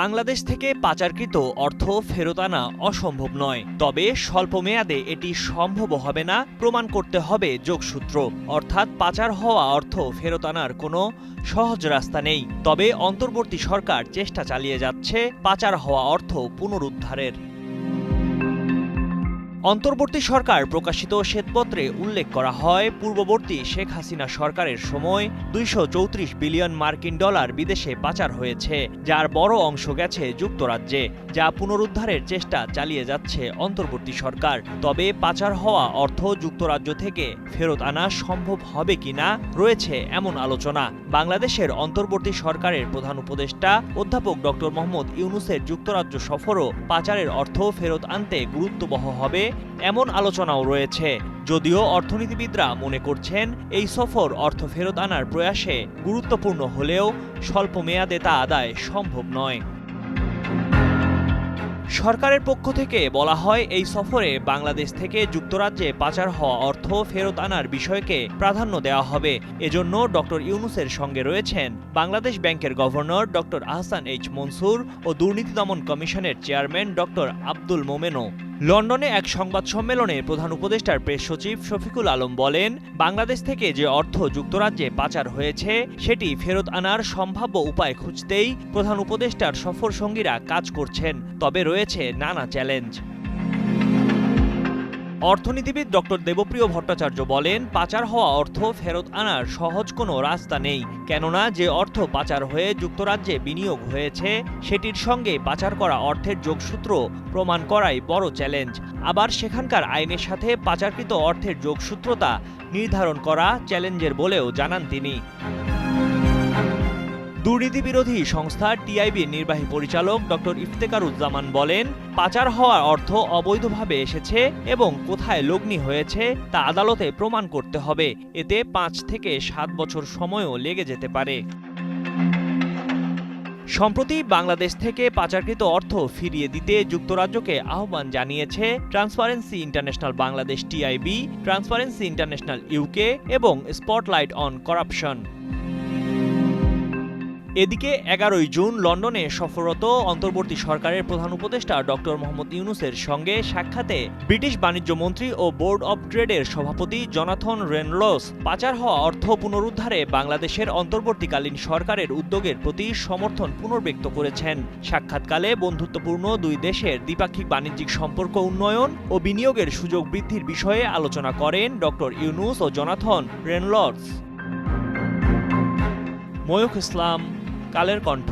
বাংলাদেশ থেকে পাচারকৃত অর্থ ফেরত আনা অসম্ভব নয়, তবে স্বল্প মেয়াদে এটি সম্ভব হবে না প্রমাণ করতে হবে যোগসূত্র, অর্থাৎ পাচার হওয়া অর্থ ফেরত আনার কোনো সহজ রাস্তা নেই। তবে অন্তর্বর্তী সরকার চেষ্টা চালিয়ে যাচ্ছে পাচার হওয়া অর্থ পুনরুদ্ধারের। অন্তর্বর্তী সরকার প্রকাশিত শ্বেতপত্রে উল্লেখ করা হয়, পূর্ববর্তী শেখ হাসিনা সরকারের সময় ২৩৪ বিলিয়ন মার্কিন ডলার বিদেশে পাচার হয়েছে, যার বড় অংশ গেছে যুক্তরাজ্যে, যা পুনরুদ্ধারের চেষ্টা চালিয়ে যাচ্ছে অন্তর্বর্তী সরকার। তবে পাচার হওয়া অর্থ যুক্তরাজ্য থেকে ফেরত আনা সম্ভব হবে কিনা রয়েছে এমন আলোচনা। বাংলাদেশের অন্তর্বর্তী সরকারের প্রধান উপদেষ্টা অধ্যাপক ডক্টর মোহাম্মদ ইউনূসের যুক্তরাজ্য সফরও পাচারের অর্থ ফেরত আনতে গুরুত্ববহ হবে এমন আলোচনাও রয়েছে। যদিও অর্থনীতিবিদরা মনে করছেন এই সফর অর্থ ফেরত আনার প্রয়াসে গুরুত্বপূর্ণ হলেও স্বল্প মেয়াদে তা আদায় সম্ভব নয়। সরকারের পক্ষ থেকে বলা হয়, এই সফরে বাংলাদেশ থেকে যুক্তরাজ্যে পাচার হওয়া অর্থ ফেরত আনার বিষয়কে প্রাধান্য দেওয়া হবে। এজন্য ডক্টর ইউনূসের সঙ্গে রয়েছেন বাংলাদেশ ব্যাংকের governor doctor Ahsan H Mansur ও দুর্নীতি দমন কমিশনের চেয়ারম্যান ডক্টর আব্দুল মোমেনও। লন্ডনে এক সংবাদ সম্মেলনে প্রধান উপদেষ্টার প্রেস সচিব শফিকুল আলম বলেন, বাংলাদেশ থেকে যে অর্থ যুক্তরাজ্যে পাচার হয়েছে সেটি ফেরত আনার সম্ভাব্য উপায় খুঁজতেই প্রধান উপদেষ্টার সফর সঙ্গীরা কাজ করছেন। তবে রয়েছে নানা চ্যালেঞ্জ। অর্থনীতিবিদ ডক্টর দেবপ্রিয় ভট্টাচার্য বলেন, পাচার হওয়া অর্থ ফেরত আনার সহজ কোনো রাস্তা নেই, কেননা যে অর্থ পাচার হয়ে যুক্তরাজ্যে বিনিয়োগ হয়েছে সেটির সঙ্গে পাচার করা অর্থের যোগসূত্র প্রমাণ করাই বড় চ্যালেঞ্জ। আবার সেখানকার আইনের সাথে পাচারকৃত অর্থের যোগসূত্রতা নির্ধারণ করা চ্যালেঞ্জের বলেও জানান তিনি। দুর্নীতি বিরোধী সংস্থা টিআইবির নির্বাহী পরিচালক ডক্টর ইফতেখারুজ্জামান বলেন, পাচার হওয়ার অর্থ অবৈধভাবে এসেছে এবং কোথায় লগ্নি হয়েছে তা আদালতে প্রমাণ করতে হবে। এতে ৫ থেকে ৭ বছর সময়ও লেগে যেতে পারে। সম্প্রতি বাংলাদেশ থেকে পাচারকৃত অর্থ ফিরিয়ে দিতে যুক্তরাজ্যকে আহ্বান জানিয়েছে transparency international Bangladesh TIB, transparency international UK এবং স্পটলাইট অন করাপশন। এদিকে ১১ই জুন লন্ডনে সফররত অন্তর্বর্তী সরকারের প্রধান উপদেষ্টা ডক্টর মোহাম্মদ ইউনূসের সঙ্গে সাক্ষাতে ব্রিটিশ বাণিজ্য মন্ত্রী ও বোর্ড অব ট্রেডের সভাপতি জনাথন রেনলস পাচার হওয়া অর্থ পুনরুদ্ধারে বাংলাদেশের অন্তর্বর্তীকালীন সরকারের উদ্যোগের প্রতি সমর্থন পুনর্ব্যক্ত করেছেন। সাক্ষাৎকালে বন্ধুত্বপূর্ণ দুই দেশের দ্বিপাক্ষিক বাণিজ্যিক সম্পর্ক উন্নয়ন ও বিনিয়োগের সুযোগ বৃদ্ধির বিষয়ে আলোচনা করেন ডক্টর ইউনূস ও জনাথন রেনলস। ময়ূখ ইসলাম, কালের কণ্ঠ।